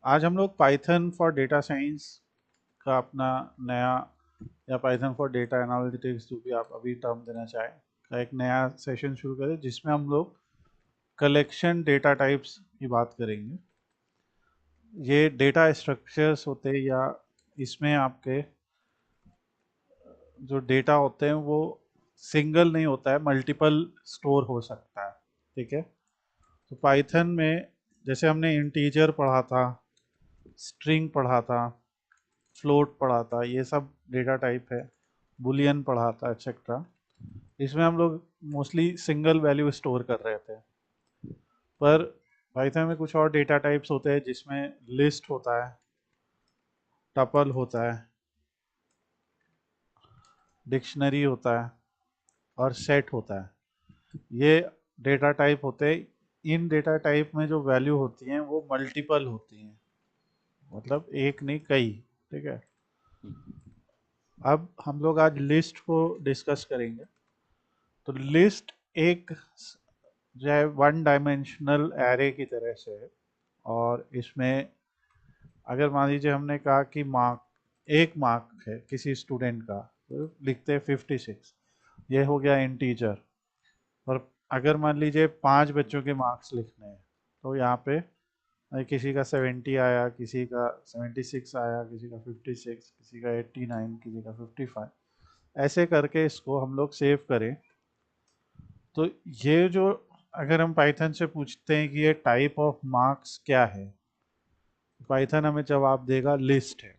आज हम लोग पाइथन फॉर डेटा साइंस का अपना नया या पाइथन फॉर डेटा एनालिटिक्स जो भी आप अभी टर्म देना चाहें का एक नया सेशन शुरू करें जिसमें हम लोग कलेक्शन डेटा टाइप्स की बात करेंगे। ये डेटा स्ट्रक्चर्स होते हैं या इसमें आपके जो डेटा होते हैं वो सिंगल नहीं होता है, मल्टीपल स्टोर हो सकता है। ठीक है, तो पाइथन में जैसे हमने इंटीजर पढ़ा था, स्ट्रिंग पढ़ा था, फ्लोट पढ़ा था, ये सब डेटा टाइप है, बुलियन पढ़ा था एक्सेट्रा। इसमें हम लोग मोस्टली सिंगल वैल्यू स्टोर कर रहे थे, पर पाइथन में कुछ और डेटा टाइप्स होते हैं जिसमें लिस्ट होता है, टपल होता है, डिक्शनरी होता है और सेट होता है। ये डेटा टाइप होते हैं। इन डेटा टाइप में जो वैल्यू होती हैं वो मल्टीपल होती हैं, मतलब एक नहीं कई। ठीक है, अब हम लोग आज लिस्ट को डिस्कस करेंगे। तो लिस्ट एक जो है वन डायमेंशनल एरे की तरह से है, और इसमें अगर मान लीजिए हमने कहा कि एक मार्क है किसी स्टूडेंट का, तो लिखते हैं 56, ये हो गया इंटीजर। और अगर मान लीजिए 5 बच्चों के मार्क्स लिखने हैं, तो यहाँ पे किसी का 70 आया, किसी का 76 आया, किसी का 56, किसी का 89, किसी का 55, ऐसे करके इसको हम लोग सेव करें। तो ये जो, अगर हम पाइथन से पूछते हैं कि ये टाइप ऑफ मार्क्स क्या है, पाइथन हमें जवाब देगा लिस्ट है।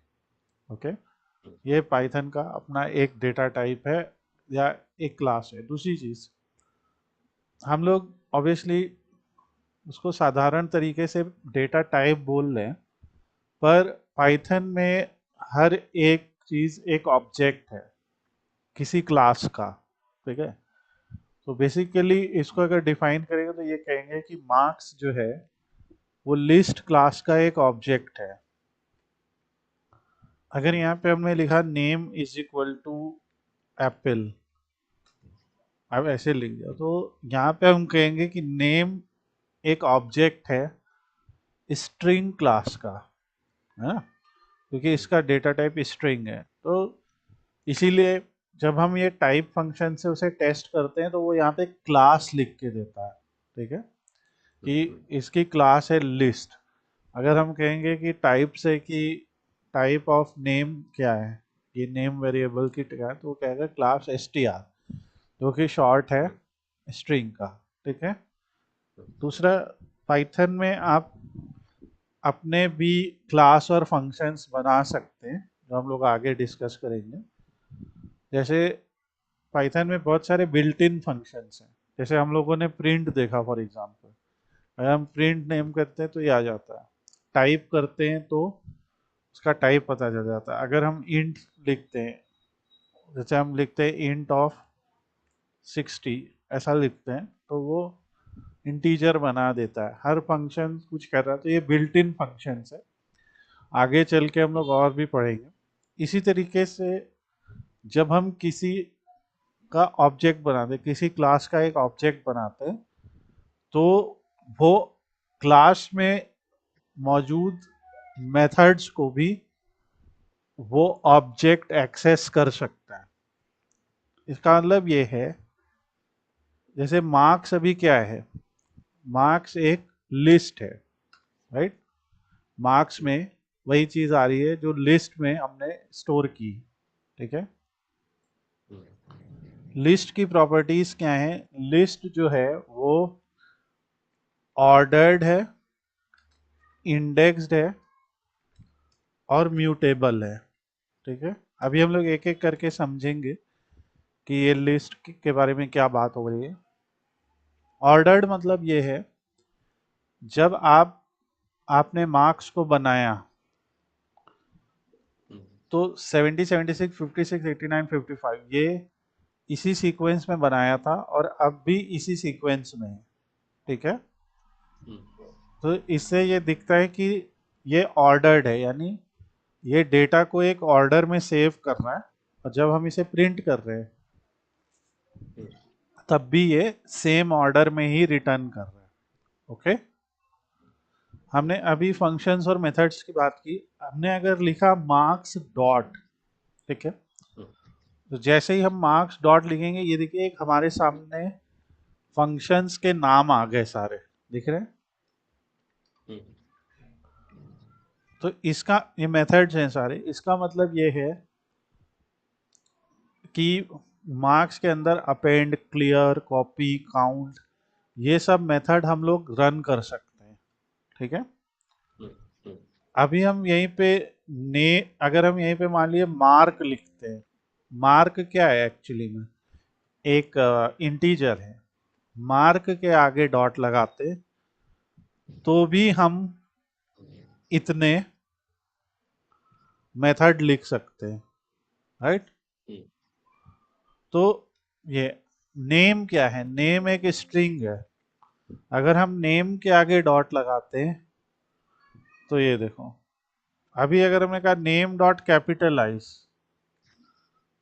ओके, ये पाइथन का अपना एक डेटा टाइप है या एक क्लास है। दूसरी चीज, हम लोग ऑब्वियसली उसको साधारण तरीके से डेटा टाइप बोल रहे हैं, पर पाइथन में हर एक चीज एक ऑब्जेक्ट है किसी क्लास का। ठीक है, तो बेसिकली इसको अगर डिफाइन करेंगे तो ये कहेंगे कि मार्क्स जो है वो लिस्ट क्लास का एक ऑब्जेक्ट है। अगर यहाँ पे हमने लिखा name is equal to apple, अब ऐसे लिख दिया, तो यहाँ पे हम कहेंगे कि नेम एक ऑब्जेक्ट है स्ट्रिंग क्लास का, है ना, क्योंकि इसका डेटा टाइप स्ट्रिंग है। तो इसीलिए जब हम ये टाइप फंक्शन से उसे टेस्ट करते हैं तो वो यहाँ पे क्लास लिख के देता है। ठीक है, कि इसकी क्लास है लिस्ट। अगर हम कहेंगे कि टाइप से कि टाइप ऑफ नेम क्या है, ये नेम वेरिएबल की क्या है, तो वो कहेगा क्लास str, जो कि शॉर्ट है स्ट्रिंग का। ठीक है, दूसरा, पाइथन में आप अपने भी क्लास और फंक्शंस बना सकते हैं, जो हम लोग आगे डिस्कस करेंगे। जैसे पाइथन में बहुत सारे बिल्ट इन फंक्शंस हैं। जैसे हम लोगों ने प्रिंट देखा फॉर एग्जांपल, अगर हम प्रिंट नेम करते हैं तो ये आ जाता है, टाइप करते हैं तो उसका टाइप पता चल जाता है। अगर हम इंट लिखते हैं, जैसे हम लिखते हैं इंट ऑफ 60, ऐसा लिखते हैं तो वो इंटीजर बना देता है। हर फंक्शन कुछ कर रहा है, तो ये बिल्ट इन फंक्शन है। आगे चल के हम लोग और भी पढ़ेंगे। इसी तरीके से जब हम किसी का ऑब्जेक्ट बनाते हैं, किसी क्लास का एक ऑब्जेक्ट बनाते हैं, तो वो क्लास में मौजूद मेथड्स को भी वो ऑब्जेक्ट एक्सेस कर सकता है। इसका मतलब ये है, जैसे मार्क्स अभी क्या है, मार्क्स एक लिस्ट है, राइट। मार्क्स में वही चीज आ रही है जो लिस्ट में हमने स्टोर की। ठीक है, लिस्ट की प्रॉपर्टीज क्या है, लिस्ट जो है वो ऑर्डर्ड है, इंडेक्स्ड है और म्यूटेबल है। ठीक है, अभी हम लोग एक एक करके समझेंगे कि ये लिस्ट के बारे में क्या बात हो रही है। ऑर्डर्ड मतलब ये है, जब आपने मार्क्स को बनाया तो 70, 76, 56, 89, 55 ये इसी सीक्वेंस में बनाया था और अब भी इसी सीक्वेंस में है। ठीक है, तो इससे ये दिखता है कि ये ऑर्डर्ड है, यानी ये डेटा को एक ऑर्डर में सेव कर रहा है, और जब हम इसे प्रिंट कर रहे हैं तब भी ये सेम ऑर्डर में ही रिटर्न कर रहा है। ओके, हमने अभी फंक्शंस और मेथड्स की बात की, हमने अगर लिखा मार्क्स डॉट, ठीक है, तो जैसे ही हम मार्क्स डॉट लिखेंगे, ये देखिए एक हमारे सामने फंक्शंस के नाम आ गए सारे, दिख रहे हैं। तो इसका, ये मेथड्स हैं सारे, इसका मतलब ये है कि मार्क्स के अंदर अपेंड, क्लियर, कॉपी, काउंट, ये सब मेथड हम लोग रन कर सकते हैं, ठीक है। अभी हम यहीं पे ने अगर हम यहीं पे मान लिए मार्क लिखते हैं, मार्क क्या है एक्चुअली में, एक इंटीजर है, मार्क के आगे डॉट लगाते तो भी हम इतने मेथड लिख सकते हैं, राइट। तो ये नेम क्या है, नेम एक स्ट्रिंग है, अगर हम नेम के आगे डॉट लगाते हैं तो ये देखो, अभी अगर हमने कहा नेम डॉट कैपिटलाइज,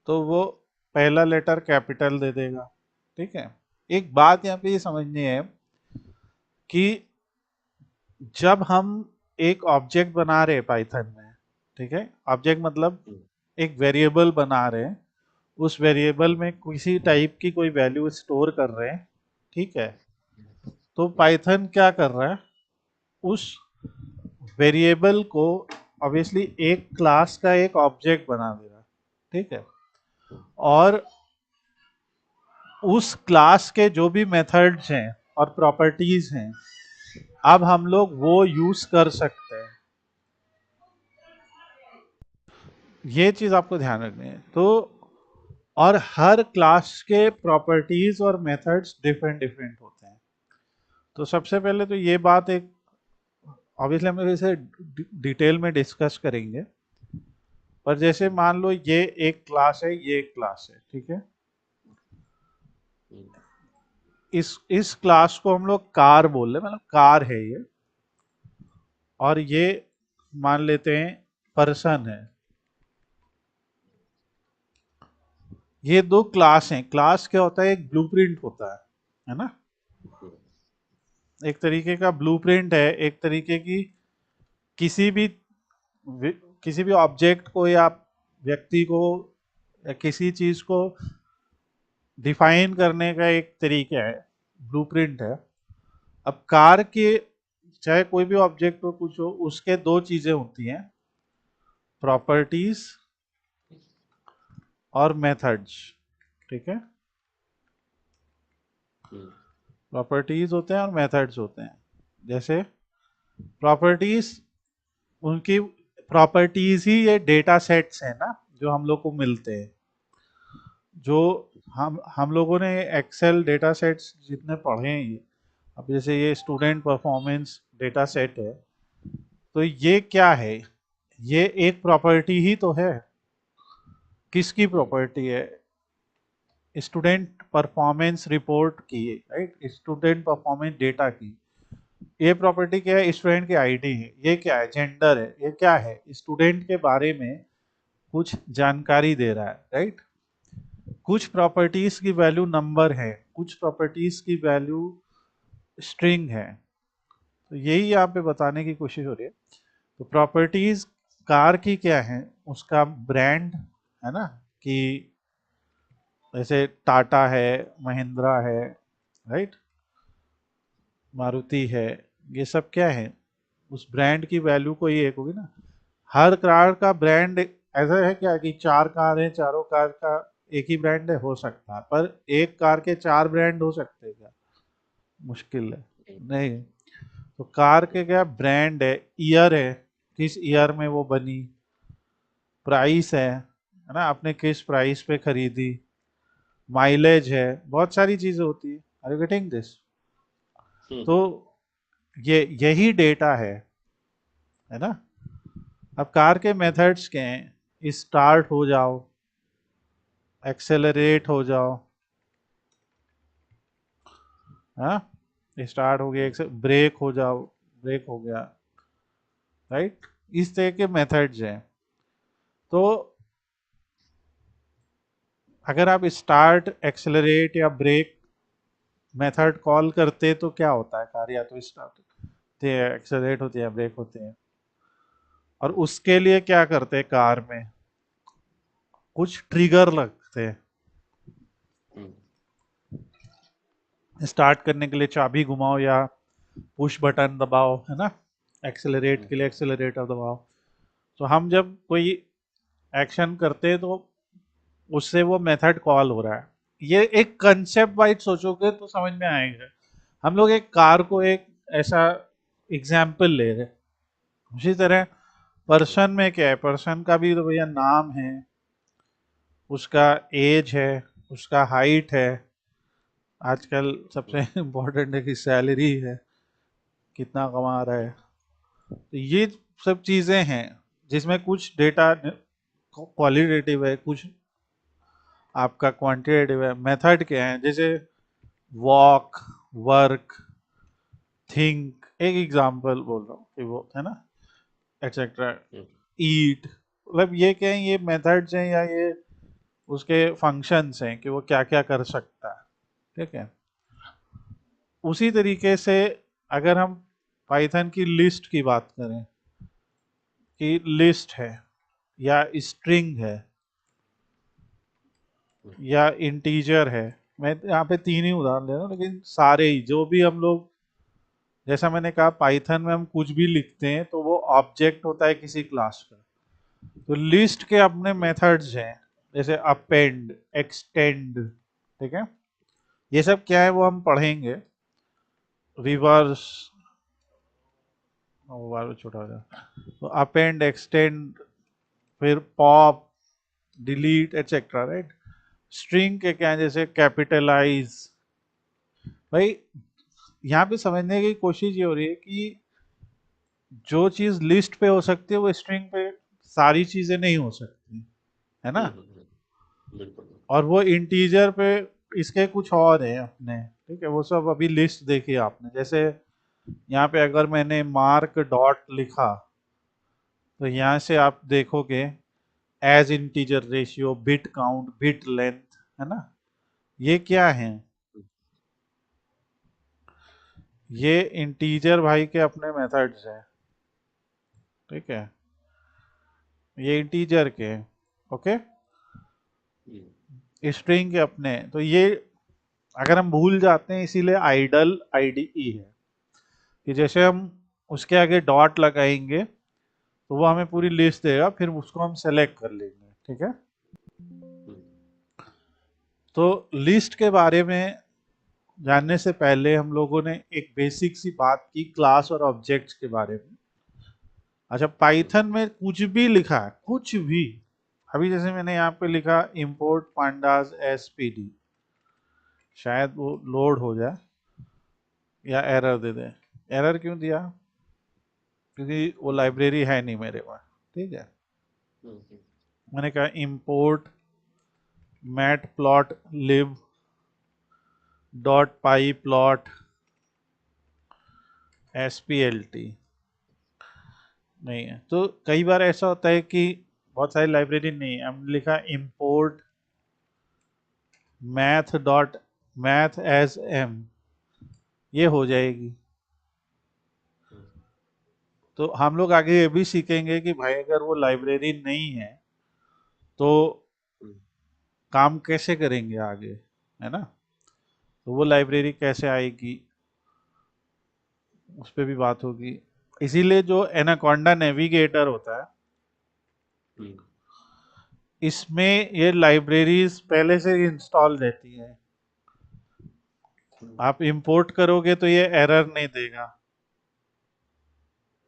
तो वो पहला लेटर कैपिटल दे देगा, ठीक है। एक बात यहाँ पे ये समझनी है कि जब हम एक ऑब्जेक्ट बना रहे हैं पाइथन में, ठीक है, ऑब्जेक्ट मतलब एक वेरिएबल बना रहे हैं, उस वेरिएबल में किसी टाइप की कोई वैल्यू स्टोर कर रहे हैं, ठीक है, तो पाइथन क्या कर रहा है, उस वेरिएबल को ऑब्वियसली एक क्लास का एक ऑब्जेक्ट बना दे रहा है, ठीक है, और उस क्लास के जो भी मेथड्स हैं और प्रॉपर्टीज हैं, अब हम लोग वो यूज कर सकते हैं। ये चीज आपको ध्यान रखनी है। तो और हर क्लास के प्रॉपर्टीज और मेथड्स डिफरेंट डिफरेंट होते हैं। तो सबसे पहले तो ये बात एक, ऑब्वियसली हम लोग इसे डिटेल में डिस्कस करेंगे, पर जैसे मान लो ये एक क्लास है, ये एक क्लास है, ठीक है, इस क्लास को हम लोग कार बोल रहे हैं, मतलब कार है ये, और ये मान लेते हैं पर्सन है। ये दो क्लास हैं। क्लास क्या होता है, एक ब्लूप्रिंट होता है ना, एक तरीके का ब्लूप्रिंट है, एक तरीके की किसी भी किसी भी ऑब्जेक्ट को या व्यक्ति को या किसी चीज को डिफाइन करने का एक तरीका है, ब्लूप्रिंट है। अब कार के, चाहे कोई भी ऑब्जेक्ट हो, कुछ हो, उसके दो चीजें होती हैं, प्रॉपर्टीज और मेथड्स, ठीक है। प्रॉपर्टीज होते हैं और मेथड्स होते हैं। जैसे प्रॉपर्टीज, उनकी प्रॉपर्टीज ही ये डेटा सेट्स हैं ना, जो हम लोग को मिलते हैं, जो हम लोगों ने एक्सेल डेटा सेट्स जितने पढ़े हैं ये, अब जैसे ये स्टूडेंट परफॉर्मेंस डेटा सेट है, तो ये क्या है, ये एक प्रॉपर्टी ही तो है। किसकी प्रॉपर्टी है, स्टूडेंट परफॉर्मेंस रिपोर्ट की, राइट, स्टूडेंट परफॉर्मेंस डेटा की। ये प्रॉपर्टी क्या है, स्टूडेंट की आईडी है, ये क्या है, जेंडर है, ये क्या है, स्टूडेंट के बारे में कुछ जानकारी दे रहा है, राइट। कुछ प्रॉपर्टीज की वैल्यू नंबर है, कुछ प्रॉपर्टीज की वैल्यू स्ट्रिंग है। तो यही यहाँ पे बताने की कोशिश हो रही है। तो प्रॉपर्टीज कार की क्या है, उसका ब्रांड है ना, कि जैसे टाटा है, महिंद्रा है, राइट, मारुति है, ये सब क्या है, उस ब्रांड की वैल्यू को ही एक होगी ना। हर कार का ब्रांड ऐसा है क्या कि चार कार है, चारों कार का एक ही ब्रांड है, हो सकता है, पर एक कार के चार ब्रांड हो सकते हैं क्या, मुश्किल है, नहीं। तो कार के क्या ब्रांड है, ईयर है, किस ईयर में वो बनी, प्राइस है ना, आपने किस प्राइस पे खरीदी, माइलेज है, बहुत सारी चीजें होती है। Are you getting this. तो ये यही डेटा है ना। अब कार के मेथड्स के हैं, स्टार्ट हो जाओ, एक्सेलरेट हो जाओ, हाँ, स्टार्ट हो गया, ब्रेक हो जाओ, ब्रेक हो गया, राइट, इस तरह के मेथड्स हैं। तो अगर आप स्टार्ट, एक्सेलरेट या ब्रेक मेथड कॉल करते तो क्या होता है, कार या तो स्टार्ट, हैं, एक्सेलरेट होती है, ब्रेक होते हैं। और उसके लिए क्या करते हैं, कार में कुछ ट्रिगर लगते हैं। हम्म, स्टार्ट करने के लिए चाबी घुमाओ या पुश बटन दबाओ, है ना। एक्सेलरेट हम्म, के लिए एक्सेलरेटर दबाओ। तो हम जब कोई एक्शन करते हैं तो उससे वो मेथड कॉल हो रहा है। ये एक कंसेप्ट वाइज सोचोगे तो समझ में आएगा। हम लोग एक कार को एक ऐसा एग्जाम्पल ले रहे हैं। उसी तरह हम्म, पर्सन में क्या है, पर्सन का भी तो भैया नाम है, उसका एज है, उसका हाइट है, आजकल सबसे हम्म, इम्पोर्टेंट है कि सैलरी है, कितना कमा रहा है। तो ये सब चीजें हैं जिसमें कुछ डेटा क्वालिटेटिव है, कुछ आपका क्वांटिटेटिव है। मेथड क्या है, जैसे वॉक, वर्क, थिंक, एक एग्जांपल बोल रहा हूँ कि वो है ना, एक्सेट्रा, हम्म, ईट। मतलब ये क्या है, ये मेथड्स हैं या ये उसके फंक्शंस हैं कि वो क्या क्या कर सकता है। ठीक है। उसी तरीके से अगर हम पाइथन की लिस्ट की बात करें कि लिस्ट है या स्ट्रिंग है हम्म, या इंटीजर है। मैं यहाँ पे तीन ही उदाहरण ले रहा हूँ, लेकिन सारे ही जो भी हम लोग, जैसा मैंने कहा पाइथन में हम कुछ भी लिखते हैं तो वो ऑब्जेक्ट होता है किसी क्लास का। तो लिस्ट के अपने हम्म, मेथड्स हैं, जैसे अपेंड, एक्सटेंड। ठीक है। ये सब क्या है वो हम पढ़ेंगे। रिवर्स, वो छोटा हो जाए तो अपेंड, एक्सटेंड, फिर pop, delete etcetera, right. String के क्या है, जैसे कैपिटलाइज। भाई यहाँ पे समझने की कोशिश ये हो रही है कि जो चीज लिस्ट पे हो सकती है वो स्ट्रिंग पे सारी चीजें नहीं हो सकती, है ना। बिल्कुल। और वो इंटीजर पे इसके कुछ और है अपने। ठीक है, वो सब अभी लिस्ट देखी आपने। जैसे यहाँ पे अगर मैंने मार्क डॉट लिखा तो यहाँ से आप देखोगे as integer, ratio, bit count, bit length, है ना। ये क्या है, हम्म, ये इंटीजर भाई के अपने मेथड्स हैं। ठीक है, ये इंटीजर के हैं, ओके। हम्म, स्ट्रिंग के अपने हैं। तो ये अगर हम भूल जाते हैं, इसीलिए आइडल आईडीई है कि जैसे हम उसके आगे डॉट लगाएंगे तो वो हमें पूरी लिस्ट देगा, फिर उसको हम सेलेक्ट कर लेंगे। ठीक है। हम्म, तो लिस्ट के बारे में जानने से पहले हम लोगों ने एक बेसिक सी बात की क्लास और ऑब्जेक्ट्स के बारे में। अच्छा, हम्म, पाइथन में कुछ भी लिखा है, कुछ भी, अभी जैसे मैंने यहाँ पे लिखा इंपोर्ट पांडास एसपीडी, शायद वो लोड हो जाए या एरर दे दे। एरर क्यों दिया, क्योंकि वो लाइब्रेरी है नहीं मेरे पास। ठीक है। हम्म, मैंने कहा इंपोर्ट मैट प्लॉट लिब डॉट पाई प्लॉट एसपीएलटी, नहीं है। तो कई बार ऐसा होता है कि बहुत सारी लाइब्रेरी नहीं है, हमने लिखा import math dot math as M, ये हो जाएगी। हम्म, तो हम लोग आगे ये भी सीखेंगे कि भाई अगर वो लाइब्रेरी नहीं है तो हम्म, काम कैसे करेंगे आगे, है ना। तो वो लाइब्रेरी कैसे आएगी, उस पर भी बात होगी। इसीलिए जो एनाकोंडा नेविगेटर होता है, हम्म, इसमें ये लाइब्रेरीज पहले से इंस्टॉल रहती हैं। हम्म, आप इंपोर्ट करोगे तो ये एरर नहीं देगा।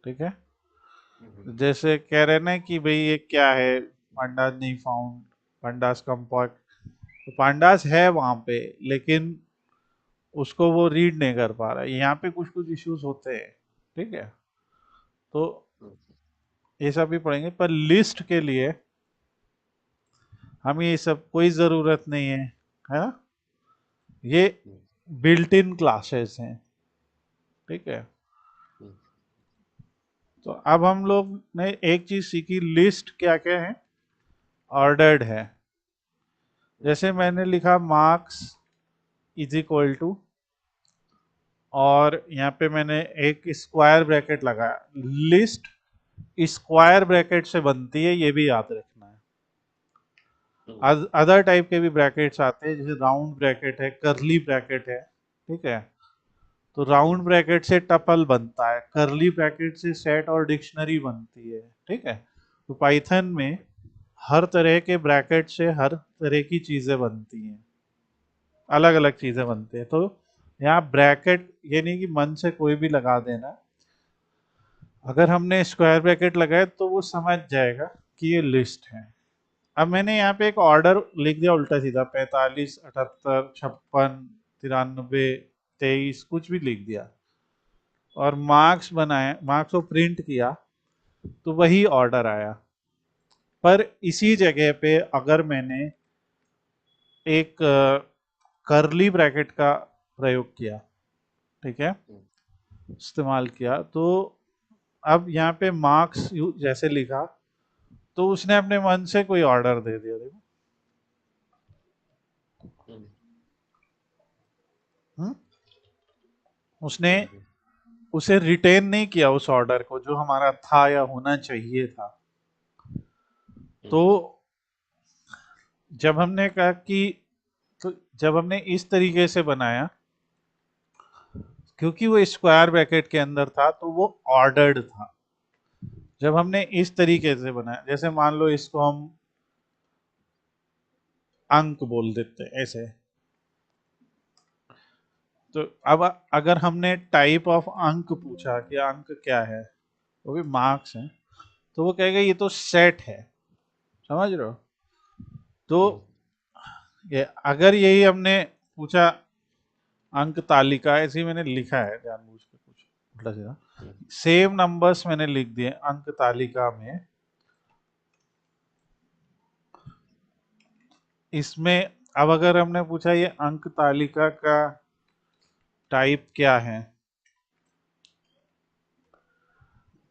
ठीक है। हम्म, जैसे कह रहे ना कि भाई ये क्या है, पांडास नहीं फाउंड, पांडास कंपार्ट। तो पांडास है वहां पे, लेकिन उसको वो रीड नहीं कर पा रहा है। यहाँ पे कुछ कुछ इश्यूज होते हैं। ठीक है। तो हम्म, ये सब भी पढ़ेंगे, पर लिस्ट के लिए हमें ये सब कोई ज़रूरत नहीं है ना। ये हम्म, बिल्ट इन क्लासेस हैं। ठीक है। हम्म, तो अब हम लोग ने एक चीज़ सीखी, लिस्ट क्या क्या है, ऑर्डर्ड है। हम्म, जैसे मैंने लिखा मार्क्स इज इक्वल टू और यहाँ पे मैंने एक स्क्वायर ब्रैकेट लगाया। लिस्ट स्क्वायर ब्रैकेट से बनती है, ये भी याद रखना है। अदर टाइप के भी ब्रैकेट्स आते हैं, जैसे राउंड ब्रैकेट है, करली ब्रैकेट है, ठीक है। तो राउंड ब्रैकेट से टपल बनता है, करली ब्रैकेट से सेट और डिक्शनरी बनती है, ठीक है। तो पाइथन में हर तरह के ब्रैकेट से हर तरह की चीजें बनती हैं, अलग अलग चीजें बनती हैं। तो यहाँ ब्रैकेट ये नहीं कि मन से कोई भी लगा देना। अगर हमने स्क्वायर ब्रैकेट लगाया तो वो समझ जाएगा कि ये लिस्ट है। अब मैंने यहाँ पे एक ऑर्डर लिख दिया उल्टा सीधा, 45, 78, 56, 93, 23, कुछ भी लिख दिया और मार्क्स बनाए, मार्क्स को प्रिंट किया, तो वही ऑर्डर आया। पर इसी जगह पे अगर मैंने एक करली ब्रैकेट का प्रयोग किया, ठीक है, इस्तेमाल किया, तो अब यहाँ पे मार्क्स जैसे लिखा, तो उसने अपने मन से कोई ऑर्डर दे दिया। देखो, हम्म? उसने उसे रिटेन नहीं किया उस ऑर्डर को जो हमारा था या होना चाहिए था। तो जब हमने कहा कि, तो जब हमने इस तरीके से बनाया, क्योंकि वो स्क्वायर ब्रैकेट के अंदर था तो वो ऑर्डर्ड था। जब हमने इस तरीके से बनाया, जैसे मान लो इसको हम अंक बोल देते हैं ऐसे, तो अब अगर हमने टाइप ऑफ अंक पूछा कि अंक क्या है, वो भी मार्क्स है, तो वो कहेगा ये तो सेट है। समझ रहे हो? तो ये अगर यही हमने पूछा अंक तालिका, ऐसे ही मैंने लिखा है जानबूझ के कुछ उल्टा सीधा, सेम नंबर्स मैंने लिख दिए अंक तालिका में, इसमें अब अगर हमने पूछा ये अंक तालिका का टाइप क्या है,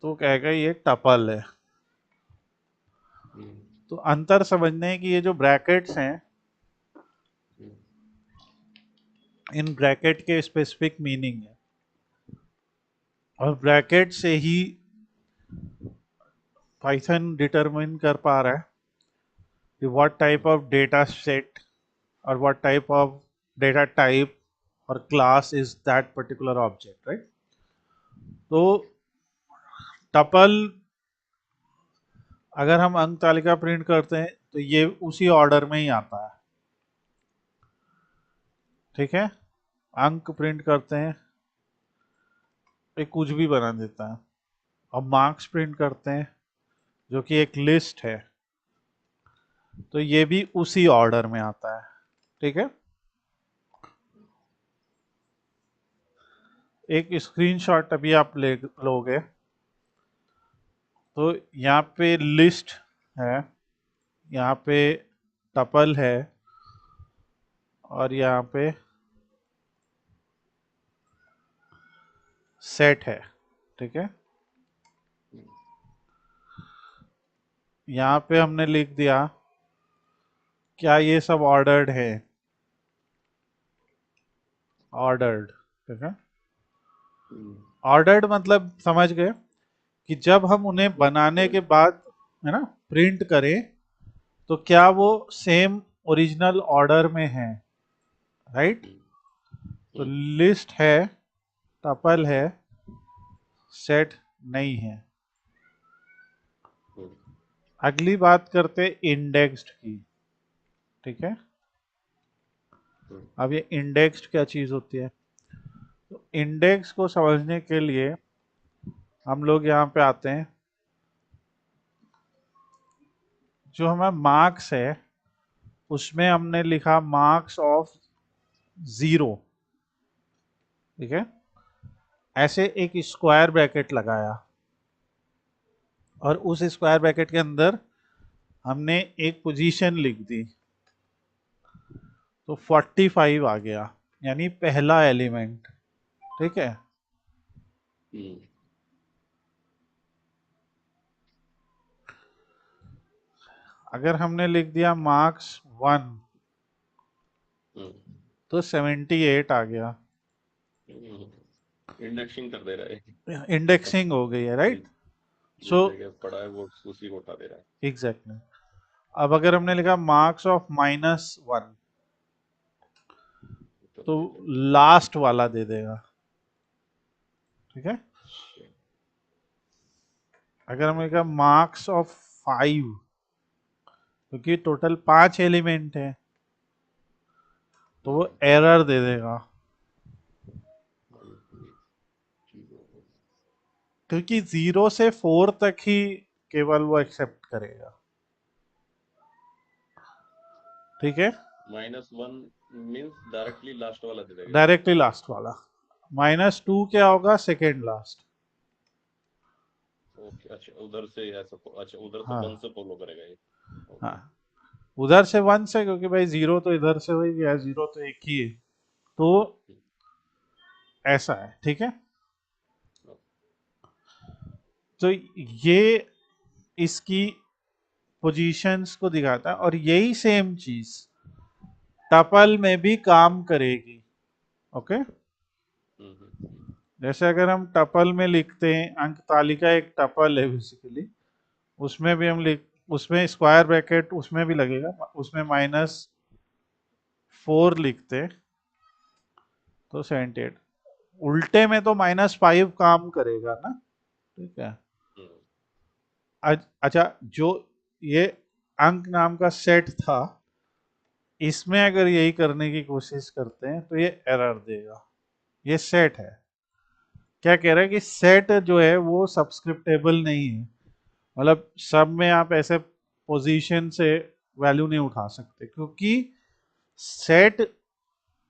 तो कहेगा ये टपल है। तो अंतर समझने की, ये जो ब्रैकेट्स हैं, इन ब्रैकेट के स्पेसिफिक मीनिंग है, और ब्रैकेट से ही पाइथन डिटरमिन कर पा रहा है कि what type of data set और what type of data type और class is that particular object, right. तो टपल, अगर हम अंक तालिका प्रिंट करते हैं तो ये उसी ऑर्डर में ही आता है, ठीक है। अंक प्रिंट करते हैं, ये कुछ भी बना देता है। अब मार्क्स प्रिंट करते हैं जो कि एक लिस्ट है, तो ये भी उसी ऑर्डर में आता है, ठीक है। एक स्क्रीनशॉट अभी आप ले लोगे, तो यहाँ पे लिस्ट है, यहाँ पे टपल है, और यहाँ पे सेट है, ठीक है। यहाँ पे हमने लिख दिया क्या ये सब ऑर्डर्ड है, ऑर्डर्ड, ठीक है। ऑर्डर्ड मतलब समझ गए कि जब हम उन्हें बनाने के बाद, है ना, प्रिंट करें, तो क्या वो सेम ओरिजिनल ऑर्डर में है, राइट। तो लिस्ट है, टपल है, सेट नहीं है। अगली बात करते इंडेक्स्ड की, ठीक है। अब ये इंडेक्स्ड क्या चीज होती है? तो इंडेक्स को समझने के लिए हम लोग यहाँ पे आते हैं, जो हमारा मार्क्स है उसमें हमने लिखा मार्क्स ऑफ 0, ठीक है। ऐसे एक स्क्वायर ब्रैकेट लगाया, और उस स्क्वायर ब्रैकेट के अंदर हमने एक पोजीशन लिख दी, तो 45 आ गया, यानी पहला एलिमेंट, ठीक है। अगर हमने लिख दिया मार्क्स 1, तो 78 आ गया। इंडेक्सिंग कर दे रहा है। इंडेक्सिंग हो गई है, राइट? जिस सो जगह पड़ा है वो उसी को उठा दे रहा है। एग्जैक्टली। अब अगर हमने लिखा मार्क्स ऑफ -1, तो तो ठीक है। लास्ट वाला दे देगा, ठीक है? अच्छा, अगर हमने लिखा मार्क्स ऑफ 5, क्योंकि टोटल 5 एलिमेंट है, तो वो हम्म, एरर दे देगा, 1 2 0। क्योंकि 0 से 4 तक ही केवल वो एक्सेप्ट करेगा, ठीक है? -1 मीन्स डायरेक्टली लास्ट वाला दे देगा। डायरेक्टली लास्ट वाला। -2 क्या होगा? Second last. ओके, अच्छा उधर से ऐसा, अच्छा उधर से 1 हाँ, से फॉलो करेगा ये। हाँ। ओके। उधर से 1 से, क्योंकि भाई 0 तो इधर से हो ही गया, 0 तो एक ही है, तो ऐसा है, ठीक है? तो ये इसकी पोजीशंस को दिखाता है, और यही सेम चीज टपल में भी काम करेगी, ओके? जैसे अगर हम टपल में लिखते हैं, अंक तालिका एक टपल है बेसिकली, उसमें भी हम लिख, उसमें स्क्वायर ब्रैकेट उसमें भी लगेगा, उसमें -4 लिखते तो 78, उल्टे में तो -5 काम करेगा ना, ठीक है? अच्छा, जो ये अंक नाम का सेट था, इसमें अगर यही करने की कोशिश करते हैं तो ये एरर देगा। ये सेट है, क्या कह रहा है कि सेट जो है वो सब्सक्रिप्टेबल नहीं है, मतलब सब में आप ऐसे पोजीशन से वैल्यू नहीं उठा सकते, क्योंकि set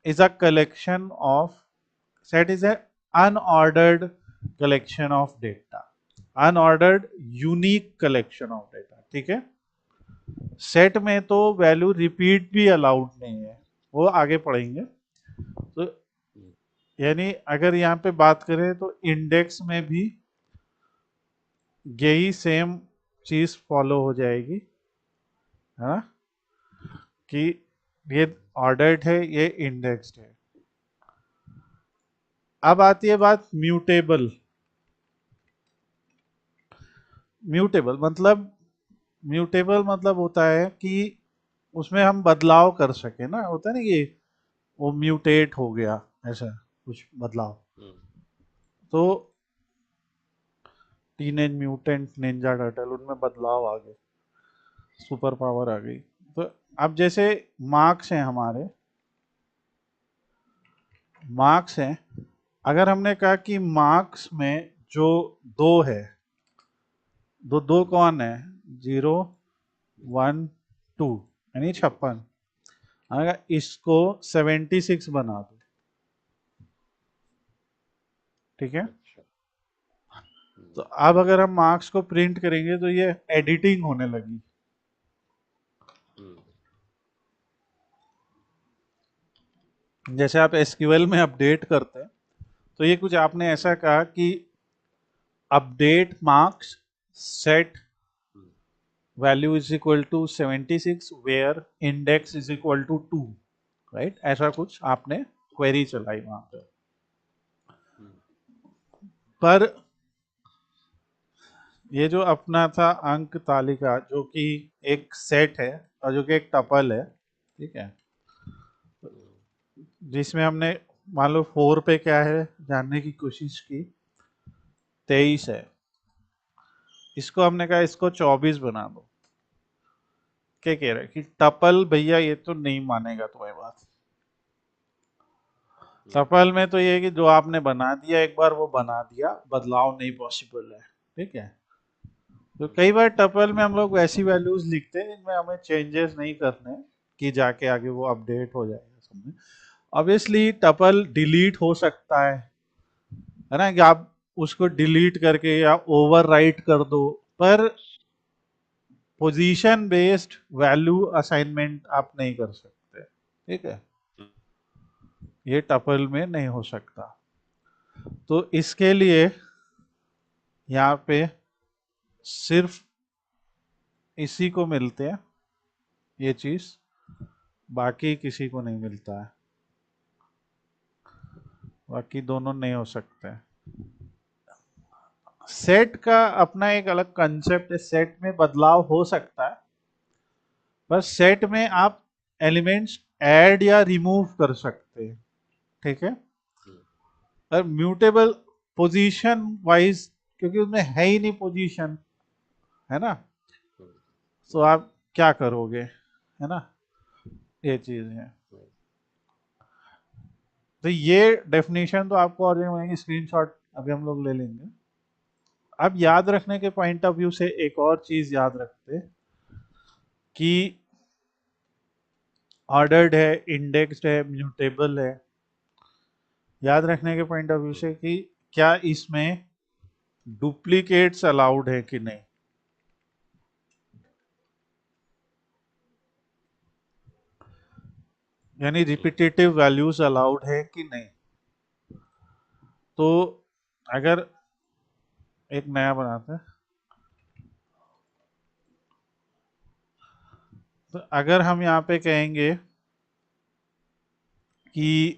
is a collection of, set is a unordered collection of data, unordered unique collection of data, ठीक है? सेट में तो वैल्यू रिपीट भी अलाउड नहीं है, वो आगे पढ़ेंगे। तो यानी अगर यहाँ पे बात करें तो इंडेक्स में भी यही सेम चीज फॉलो हो जाएगी, है ना? कि ये ऑर्डर्ड है, ये इंडेक्स्ड है। अब आती है बात म्यूटेबल। म्यूटेबल मतलब होता है कि उसमें हम बदलाव कर सके ना, होता है ना कि वो म्यूटेट हो गया, ऐसा कुछ बदलाव। तो टीनेज म्यूटेंट निंजा टर्टल, उनमें बदलाव आ गए, सुपर पावर आ गई। तो अब जैसे मार्क्स हैं हमारे, मार्क्स हैं, अगर हमने कहा कि मार्क्स में जो दो है, दो दो कौन है? 0 1 2, यानी 56, अगर इसको 76 बना दो, ठीक है? अच्छा। तो अब अगर हम मार्क्स को प्रिंट करेंगे तो ये एडिटिंग होने लगी, जैसे आप एसक्यूएल में अपडेट करते हैं, तो ये कुछ आपने ऐसा कहा कि update marks set value is equal to 76 where index is equal to 2, right? ऐसा कुछ आपने क्वेरी चलाई वहां पर ये जो अपना था अंक तालिका, जो कि एक सेट है और जो कि एक टपल है, ठीक है? जिसमें हमने मान लो 4 पे क्या है जानने की कोशिश की, 23 है, इसको हमने कहा इसको 24 बना दो। क्या कह रहा है कि टपल भैया ये तो नहीं मानेगा तुम्हारी बात, टपल में तो ये है कि जो आपने बना दिया एक बार वो बना दिया, बदलाव नहीं पॉसिबल है, ठीक है? तो कई बार टपल में हम लोग वैसी वैल्यूज लिखते हैं जिनमें हमें चेंजेस नहीं करने, कि जाके आगे वो अपडेट हो जाएगा सब में। ऑब्वियसली टपल डिलीट हो सकता है ना, कि आप उसको डिलीट करके या ओवरराइट कर दो, पर पोजीशन बेस्ड वैल्यू असाइनमेंट आप नहीं कर सकते, ठीक है? ये टपल में नहीं हो सकता। तो इसके लिए यहाँ पे सिर्फ इसी को मिलते हैं ये चीज, बाकी किसी को नहीं मिलता है, बाकी दोनों नहीं हो सकते। सेट का अपना एक अलग कंसेप्ट है, सेट में बदलाव हो सकता है, पर सेट में आप एलिमेंट्स ऐड या रिमूव कर सकते हैं, ठीक है। हम्म, और म्यूटेबल पोजीशन वाइज, क्योंकि उसमें है ही नहीं पोजीशन, है ना, हम्म, तो आप क्या करोगे, है ना, ये चीज है। हम्म, तो ये डेफिनेशन तो आपको और मिलेंगे, स्क्रीनशॉट अभी हम लोग ले लेंगे। अब याद रखने के पॉइंट ऑफ व्यू से एक और चीज याद रखते कि ऑर्डर्ड है, इंडेक्स्ड है, म्यूटेबल है। याद रखने के पॉइंट ऑफ व्यू हम्म, से कि क्या इसमें डुप्लीकेट्स अलाउड है कि नहीं, यानी हम्म, रिपीटेटिव वैल्यूज अलाउड है कि नहीं। तो अगर एक नया बनाते हैं, तो अगर हम यहाँ पे कहेंगे कि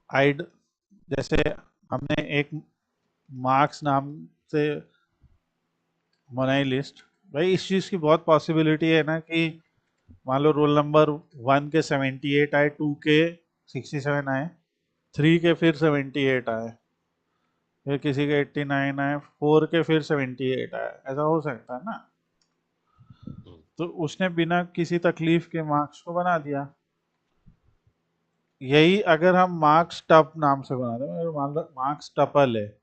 आइड, जैसे हमने एक मार्क्स नाम से बनाई लिस्ट, भाई इस चीज़ की बहुत पॉसिबिलिटी है ना कि मान लो रोल नंबर 1 के 78 आए, 2 के 67 आए, 3 के फिर 78 आए, फिर किसी के 89 आए, 4 के फिर 78 आए, ऐसा हो सकता है ना। हम्म, तो उसने बिना किसी तकलीफ के मार्क्स को बना दिया। यही अगर हम मार्क्स टप नाम से बना दें, मान लो मार्क्स टपल है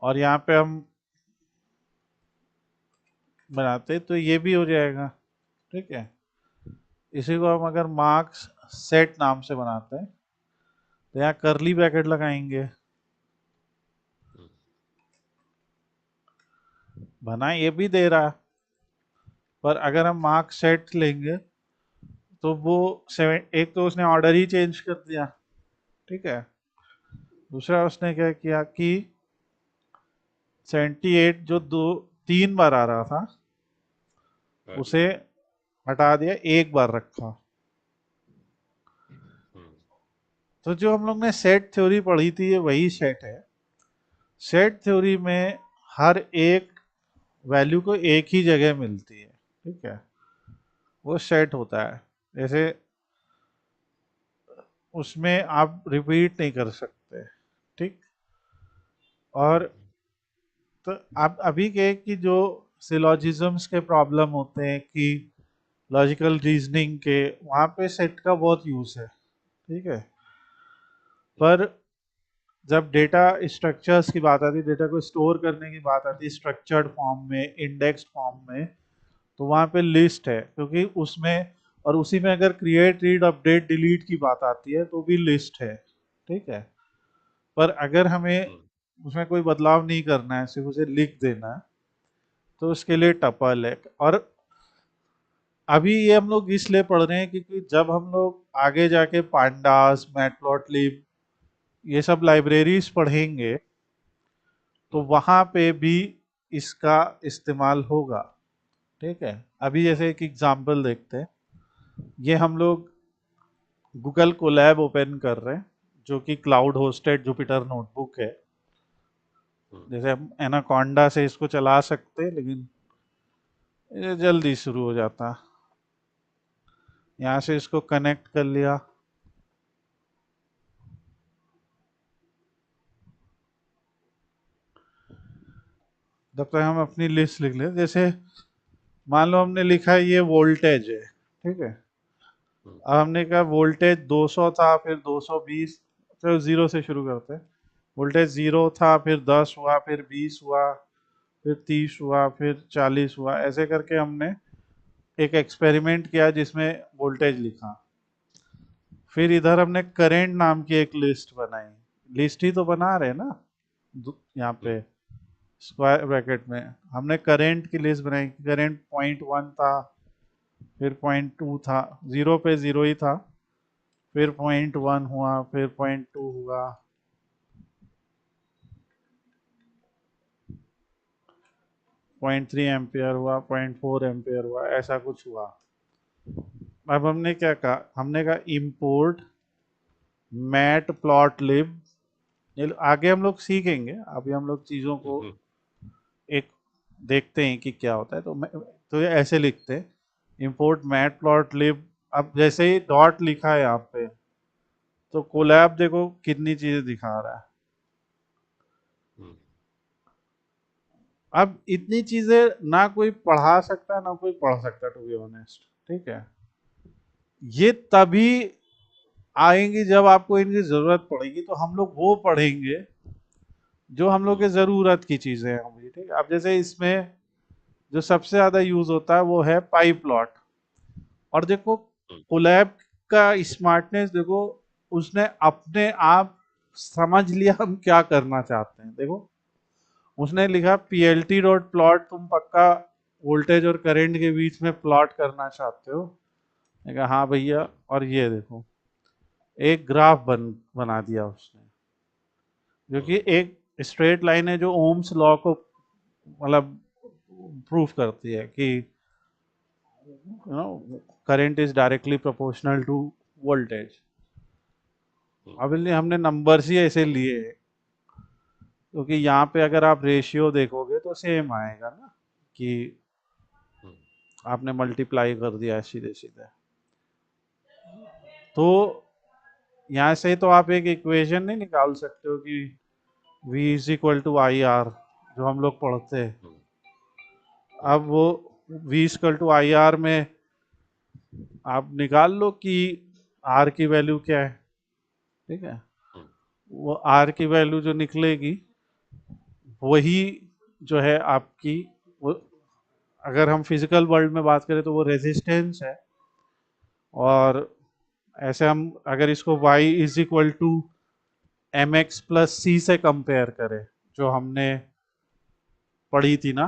और यहाँ पे हम बनाते तो ये भी हो जाएगा, ठीक है। इसी को हम अगर मार्क्स सेट नाम से बनाते हैं, तो यहाँ करली ब्रैकेट लगाएंगे, हम्म, बना ये भी दे रहा है। पर अगर हम मार्क्स सेट लेंगे तो वो सेवन, एक तो उसने ऑर्डर ही चेंज कर दिया, ठीक है। दूसरा उसने क्या किया कि 78 जो दो 3 बार आ रहा था हाँ जी। उसे हटा दिया, एक बार रखा। हम्म, तो जो हम लोग ने सेट थ्योरी पढ़ी थी ये वही सेट है। सेट थ्योरी में हर एक वैल्यू को एक ही जगह मिलती है, ठीक है, वो सेट होता है। जैसे उसमें आप रिपीट नहीं कर सकते, ठीक। और तो आप अभी के कि जो सिलोजिज्म्स के प्रॉब्लम होते हैं कि लॉजिकल रीजनिंग के, वहाँ पे सेट का बहुत यूज है, ठीक है। पर जब डेटा स्ट्रक्चर्स की बात आती है, डेटा को स्टोर करने की बात आती है स्ट्रक्चर्ड फॉर्म में, इंडेक्स्ड फॉर्म में, तो वहाँ पे लिस्ट है, क्योंकि उसमें और उसी में अगर क्रिएट, रीड, अपडेट, डिलीट की बात आती है तो भी लिस्ट है, ठीक है। पर अगर हमें हम्म, उसमें कोई बदलाव नहीं करना है, सिर्फ उसे लिख देना है, तो उसके लिए टपल है। और अभी ये हम लोग इसलिए पढ़ रहे हैं क्योंकि जब हम लोग आगे जाके पांडास, मैटप्लॉटलिब, ये सब लाइब्रेरीज पढ़ेंगे तो हम्म, वहाँ पे भी इसका इस्तेमाल होगा, ठीक है। अभी जैसे एक एग्जांपल देखते हैं, ये हम लोग गूगल कोलैब ओपन कर रहे हैं, जो कि क्लाउड होस्टेड जुपिटर नोटबुक है। हम्म, जैसे हम एनाकोंडा से इसको चला सकते हैं, लेकिन ये जल्दी शुरू हो जाता। यहाँ से इसको कनेक्ट कर लिया, जब तक हम अपनी लिस्ट लिख ले। जैसे मान लो हमने लिखा है ये वोल्टेज है, ठीक है। हम्म, अब हमने कहा वोल्टेज 200 था, फिर 220, चलो जीरो से शुरू करते हैं। वोल्टेज जीरो था, फिर 10 हुआ, फिर 20 हुआ, फिर 30 हुआ, फिर 40 हुआ, ऐसे करके हमने एक एक्सपेरिमेंट किया जिसमें वोल्टेज लिखा। फिर इधर हमने करेंट नाम की एक लिस्ट बनाई, लिस्ट ही तो बना रहे हैं ना, यहाँ पे हम्म, स्क्वायर ब्रैकेट में हमने करेंट की लिस्ट बनाई। करेंट 0.1 था, फिर 0.2 था, जीरो पे जीरो ही था, फिर 0.1 हुआ, फिर 0.2 हुआ, 0.3 एम्पियर हुआ, 0.4 एम्पियर हुआ, ऐसा कुछ हुआ। अब हमने क्या कहा, हमने कहा इंपोर्ट मैट प्लॉट लिब, ये आगे हम लोग सीखेंगे, अभी हम लोग चीज़ों को हम्म, एक देखते हैं कि क्या होता है। तो ये ऐसे लिखते हैं, इंपोर्ट मैट प्लॉट लिब। अब जैसे ही डॉट लिखा है यहाँ पे, तो कोलैब देखो कितनी चीजें दिखा रहा है। हम्म, अब इतनी चीजें ना कोई पढ़ा सकता ना कोई पढ़ सकता, टू बी ऑनेस्ट, ठीक है। ये तभी आएंगी जब आपको इनकी जरूरत पड़ेगी, तो हम लोग वो पढ़ेंगे जो हम लोग हम्म, के जरूरत की चीजें हैं हमारी, ठीक है। अब जैसे इसमें जो सबसे ज्यादा यूज होता है वो है पाई प्लॉट। और देखो हम्म, कोलैब का स्मार्टनेस देखो, उसने अपने आप समझ लिया हम क्या करना चाहते हैं। देखो उसने लिखा पीएलटी डॉट प्लॉट, तुम पक्का वोल्टेज और करंट के बीच में प्लॉट करना चाहते हो। मैंने कहा हाँ भैया, हम्म, और ये देखो एक ग्राफ बना दिया उसने, जो कि हम्म, एक स्ट्रेट लाइन है जो ओम्स लॉ को मतलब प्रूफ करती है कि you know current is directly proportional to voltage. Hmm, अब इसलिए हमने नंबर्स ही ऐसे लिए हैं, क्योंकि यहाँ पे अगर आप रेशियो देखोगे तो सेम आएगा ना, कि हम्म, आपने मल्टीप्लाई कर दिया है सीधे सीधे। तो यहाँ से तो आप एक इक्वेशन नहीं निकाल सकते हो कि V is equal to I R, जो हम लोग पढ़ते हैं। हम्म, अब वो V equal to I R में आप निकाल लो कि R की वैल्यू क्या है, ठीक है। हम्म, वो R की वैल्यू जो निकलेगी वही जो है आपकी, वो अगर हम फिजिकल वर्ल्ड में बात करें तो वो रेजिस्टेंस है। और ऐसे हम अगर इसको y is equal to M X plus C से कंपेयर करें, जो हमने पढ़ी थी ना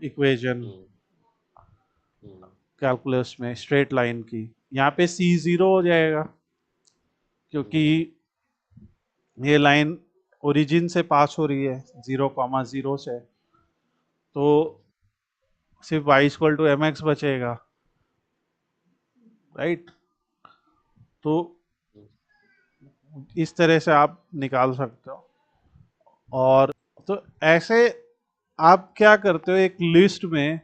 इक्वेशन हम्म, हम्म, कैलकुलस में स्ट्रेट लाइन की, यहाँ पे सी जीरो हो जाएगा, क्योंकि हम्म, ये लाइन ओरिजिन से पास हो रही है 0,0 से। तो सिर्फ y equal to M X बचेगा, राइट। तो हम्म, इस तरह से आप निकाल सकते हो। और तो ऐसे आप क्या करते हो, एक लिस्ट में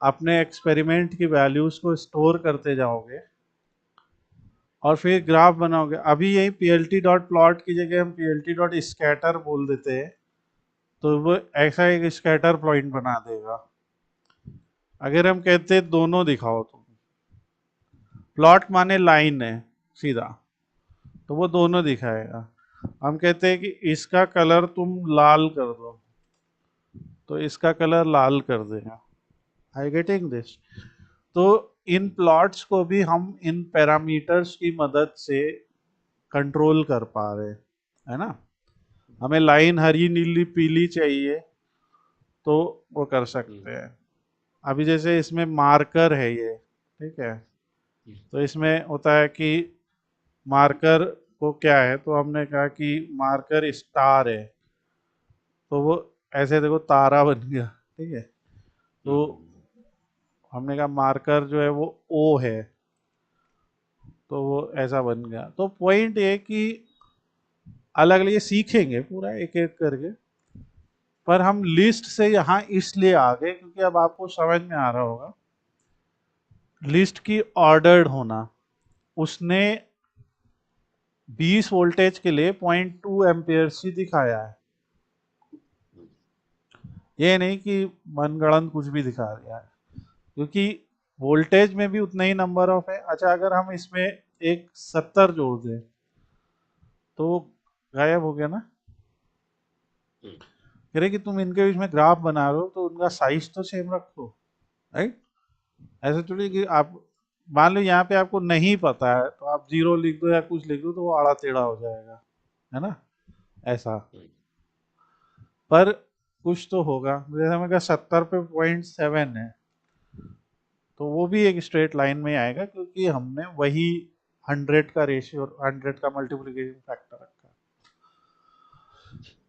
अपने एक्सपेरिमेंट की वैल्यूज को स्टोर करते जाओगे और फिर ग्राफ बनाओगे। अभी यही पीएलटी डॉट प्लॉट की जगह हम पीएलटी डॉट स्कैटर बोल देते हैं, तो वो ऐसा एक स्कैटर पॉइंट बना देगा। अगर हम कहते हैं दोनों दिखाओ, तो प्लॉट माने लाइन है सीधा, तो वो दोनों दिखाएगा। हम कहते हैं कि इसका कलर तुम लाल कर दो, तो इसका कलर लाल कर देगा। I getting this? तो इन प्लॉट्स को भी हम इन पैरामीटर्स की मदद से कंट्रोल कर पा रहे हैं, है ना। हमें लाइन हरी नीली पीली चाहिए तो वो कर सकते हम्म, हैं। अभी जैसे इसमें मार्कर है ये, ठीक है। तो इसमें होता है कि मार्कर को क्या है, तो हमने कहा कि मार्कर स्टार है, तो वो ऐसे देखो तारा बन गया, ठीक है। तो हम्म, हमने कहा मार्कर जो है वो ओ है, तो वो ऐसा बन गया। तो पॉइंट ये कि अलग अलग ये सीखेंगे पूरा एक एक करके, पर हम लिस्ट से यहाँ इसलिए आ गए क्योंकि अब आपको समझ में आ रहा होगा लिस्ट की ऑर्डर्ड होना। उसने 20 वोल्टेज के लिए 0.2 एम्पियर ही दिखाया है, ये नहीं कि मनगढ़ंत कुछ भी दिखा दिया है, क्योंकि वोल्टेज में भी उतना ही नंबर ऑफ है। अच्छा अगर हम इसमें एक 70 जोड़ दें तो गायब हो गया ना। हम्म, कह रहे कि तुम इनके बीच में ग्राफ बना रहे हो तो उनका साइज तो सेम रखो, राइट। ऐसे थोड़ी कि आप मान लो यहाँ पे आपको नहीं पता है तो आप जीरो लिख दो या कुछ लिख दो तो वो आड़ा टेढ़ा हो जाएगा, है ना, ऐसा। हम्म, पर कुछ तो होगा, जैसे मैंने कहा 70 पे 0.7 है, तो वो भी एक स्ट्रेट लाइन में आएगा क्योंकि हमने वही 100 का रेशियो, 100 का मल्टीप्लिकेशन फैक्टर रखा है।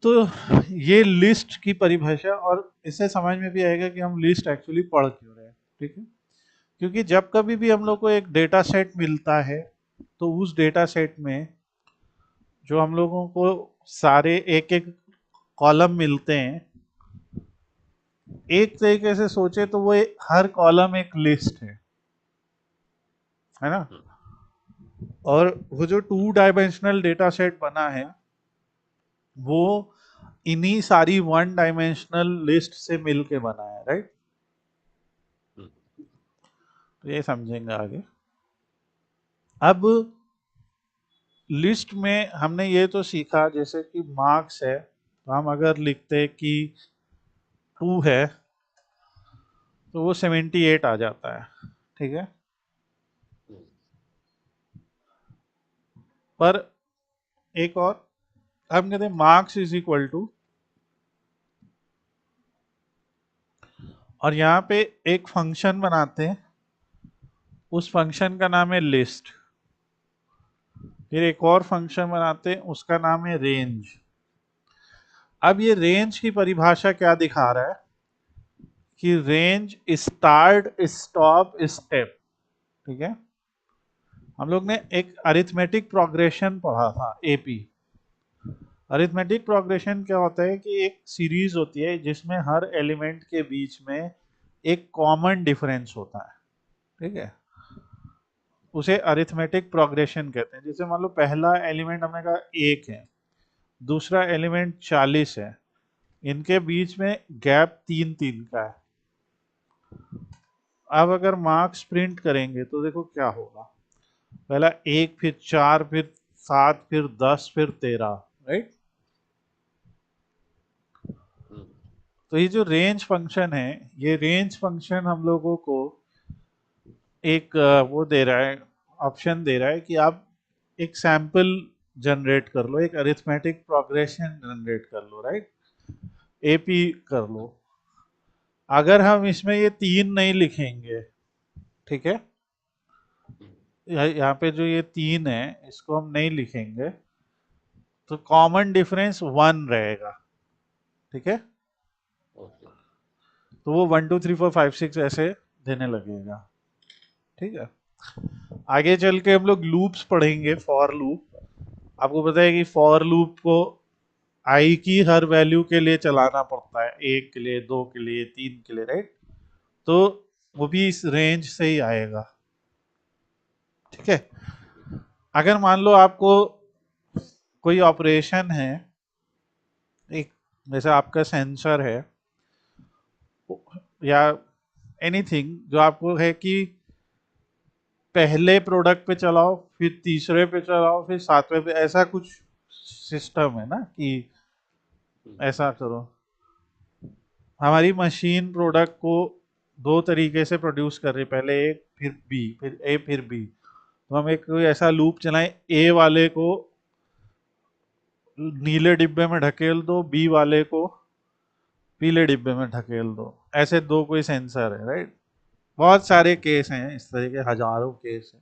तो ये लिस्ट की परिभाषा, और इससे समझ में भी आएगा कि हम लिस्ट एक्चुअली पढ़ क्यों रहे हैं, ठीक है। क्योंकि जब कभी भी हम लोग को एक डेटा सेट मिलता है, तो उस डेटा सेट में जो हम लोगों को सारे एक एक कॉलम मिलते हैं, एक तरीके से सोचे तो वो हर कॉलम एक लिस्ट है ना। और वो जो टू डायमेंशनल डेटा सेट बना है वो इन्हीं सारी वन डायमेंशनल लिस्ट से मिलके बना है, राइट। तो ये समझेंगे आगे। अब लिस्ट में हमने ये तो सीखा, जैसे कि मार्क्स है तो हम अगर लिखते कि 2 है तो वो 78 आ जाता है, ठीक है। पर एक और, हम कहते हैं मार्क्स इज इक्वल टू, और यहाँ पे एक फंक्शन बनाते हैं, उस फंक्शन का नाम है लिस्ट। फिर एक और फंक्शन बनाते हैं, उसका नाम है रेंज। अब ये रेंज की परिभाषा क्या दिखा रहा है कि रेंज स्टार्ट स्टॉप स्टेप, ठीक है। हम लोग ने एक अरिथमेटिक प्रोग्रेशन पढ़ा था, एपी। अरिथमेटिक प्रोग्रेशन क्या होता है कि एक सीरीज होती है जिसमें हर एलिमेंट के बीच में एक कॉमन डिफरेंस होता है, ठीक है। उसे अरिथमेटिक प्रोग्रेशन कहते हैं। जैसे मान लो पहला एलिमेंट हमने कहा 1 है, दूसरा एलिमेंट 40 है, इनके बीच में गैप 3 3 का है। अब अगर मार्क्स प्रिंट करेंगे तो देखो क्या होगा, पहला 1, फिर 4, फिर 7, फिर 10, फिर 13, राइट। तो ये जो रेंज फंक्शन है, ये रेंज फंक्शन हम लोगों को एक वो दे रहा है, ऑप्शन दे रहा है कि आप एक सैंपल जनरेट कर लो, एक अरिथमेटिक प्रोग्रेशन जनरेट कर लो, राइट, एपी कर लो। अगर हम इसमें ये 3 नहीं लिखेंगे, ठीक है, यहाँ पे जो ये 3 है इसको हम नहीं लिखेंगे तो कॉमन डिफरेंस 1 रहेगा, ठीक है। तो वो 1 2 3 4 5 6 ऐसे देने लगेगा, ठीक है। आगे चल के हम लोग लूप्स पढ़ेंगे, फॉर लूप। आपको पता है कि फॉर लूप को आई की हर वैल्यू के लिए चलाना पड़ता है, 1 के लिए, 2 के लिए, 3 के लिए, राइट। तो वो भी इस रेंज से ही आएगा, ठीक है। अगर मान लो आपको कोई ऑपरेशन है, एक जैसे आपका सेंसर है या एनीथिंग, जो आपको है कि पहले प्रोडक्ट पे चलाओ, फिर तीसरे पे चलाओ, फिर सातवें पे, ऐसा कुछ सिस्टम है ना कि ऐसा करो। हमारी मशीन प्रोडक्ट को दो तरीके से प्रोड्यूस कर रही है, पहले ए फिर बी, फिर ए फिर बी। तो हम एक कोई ऐसा लूप चलाएं, ए वाले को नीले डिब्बे में ढकेल दो, बी वाले को पीले डिब्बे में ढकेल दो, ऐसे दो कोई सेंसर है, राइट। बहुत सारे केस हैं इस तरह के, हजारों केस हैं,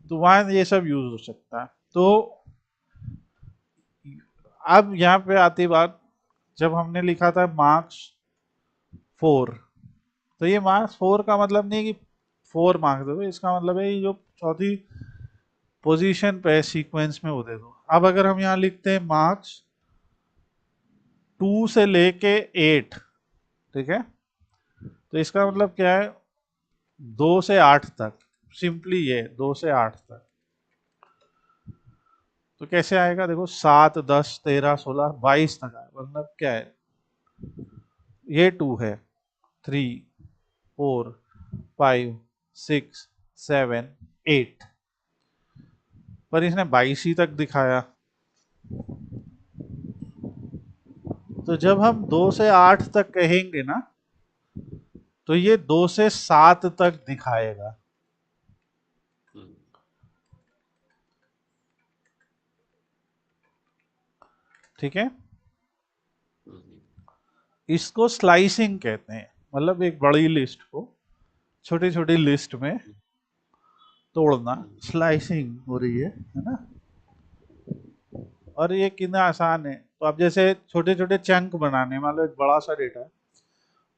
तो वहां ये सब यूज हो सकता है। तो अब यहाँ पे आती बात, जब हमने लिखा था मार्क्स 4, तो ये मार्क्स 4 का मतलब नहीं है कि 4 मार्क्स दे दो, इसका मतलब है ये जो चौथी पोजीशन पे सीक्वेंस में वो दे दो। अब अगर हम यहाँ लिखते हैं मार्क्स 2 से लेके 8, ठीक है, तो इसका मतलब क्या है, 2 से 8 तक, सिंपली ये 2 से 8 तक। तो कैसे आएगा, देखो 7 10 13 16 22 तक आए, मतलब क्या है, ये 2 है, 3 4 5 6 7 8, पर इसने 22 ही तक दिखाया। तो जब हम 2 से 8 तक कहेंगे ना, तो ये 2 से 7 तक दिखाएगा, ठीक है। इसको स्लाइसिंग कहते हैं, मतलब एक बड़ी लिस्ट को छोटी छोटी लिस्ट में तोड़ना, स्लाइसिंग हो रही है ना। और ये कितना आसान है, तो अब जैसे छोटे छोटे चंक बनाने, मान लो एक बड़ा सा डेटा है,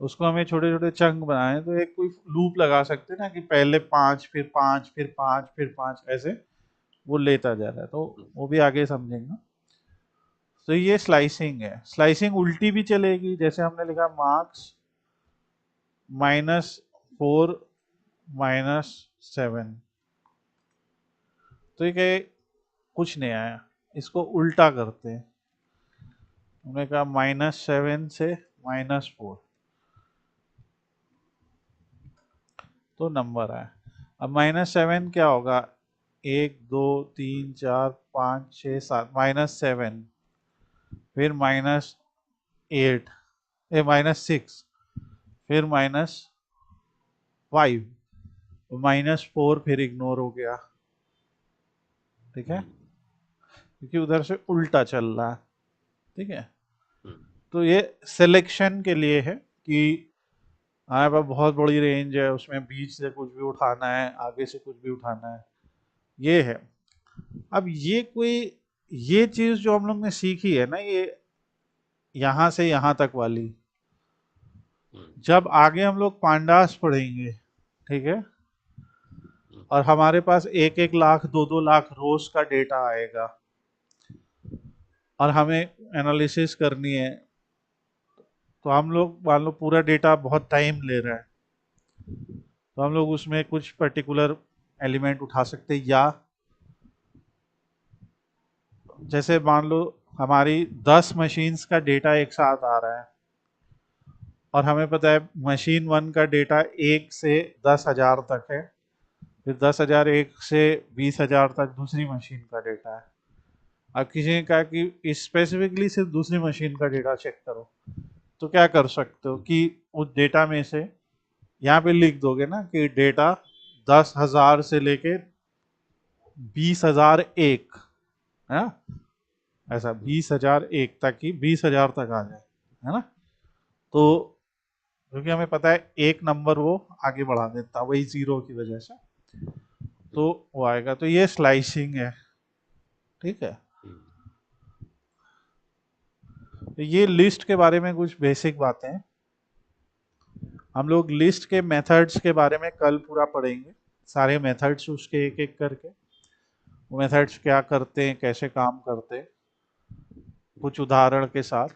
उसको हमें छोटे छोटे चंक बनाए, तो एक कोई लूप लगा सकते हैं ना कि पहले 5 फिर 5 फिर 5 फिर 5 ऐसे वो लेता जा रहा है, तो वो भी आगे समझेंगे। तो ये स्लाइसिंग है। स्लाइसिंग उल्टी भी चलेगी, जैसे हमने लिखा मार्क्स -4 -7, तो ये क्या, कुछ नहीं आया, इसको उल्टा करते हैं। हमने कहा -7 से -4, तो नंबर आया। अब -7 क्या होगा, 1 2 3 4 5 6 7, -7, फिर -8, -6, फिर -5, -4 फिर इग्नोर हो गया, ठीक है, क्योंकि उधर से उल्टा चल रहा है, ठीक है। तो ये सिलेक्शन के लिए है कि हमारे पास बहुत बड़ी रेंज है, उसमें बीच से कुछ भी उठाना है, आगे से कुछ भी उठाना है, ये है। अब ये चीज जो हम लोग ने सीखी है ना, ये यहाँ से यहाँ तक वाली, जब आगे हम लोग पांडास पढ़ेंगे, ठीक है, और हमारे पास 1-1 लाख 2-2 लाख रोज का डेटा आएगा और हमें एनालिसिस करनी है, तो हम लोग मान लो पूरा डेटा बहुत टाइम ले रहा है, तो हम लोग उसमें कुछ पर्टिकुलर एलिमेंट उठा सकते हैं, या जैसे मान लो हमारी 10 मशीन्स का डेटा एक साथ आ रहा है, और हमें पता है मशीन 1 का डेटा 1 से 10,000 तक है, फिर 10,000 1 से 20,000 तक दूसरी मशीन का डेटा है। अब किसी ने कहा कि स्पेसिफिकली सिर्फ दूसरी मशीन का डेटा चेक करो, तो क्या कर सकते हो कि उस डेटा में से यहाँ पे लिख दोगे ना कि डेटा 10,000 से लेके 20,001 है, ऐसा 20,001 तक की 20,000 तक आ जाए, है ना। तो क्योंकि हमें पता है एक नंबर वो आगे बढ़ा देता वही जीरो की वजह से, तो वो आएगा। तो ये स्लाइसिंग है, ठीक है। तो ये लिस्ट के बारे में कुछ बेसिक बातें हैं। हम लोग लिस्ट के मेथड्स के बारे में कल पूरा पढ़ेंगे, सारे मेथड्स उसके एक एक करके, वो मेथड्स क्या करते हैं, कैसे काम करते हैं, कुछ उदाहरण के साथ।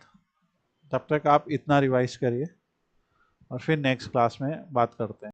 तब तक आप इतना रिवाइज करिए और फिर नेक्स्ट क्लास में बात करते हैं।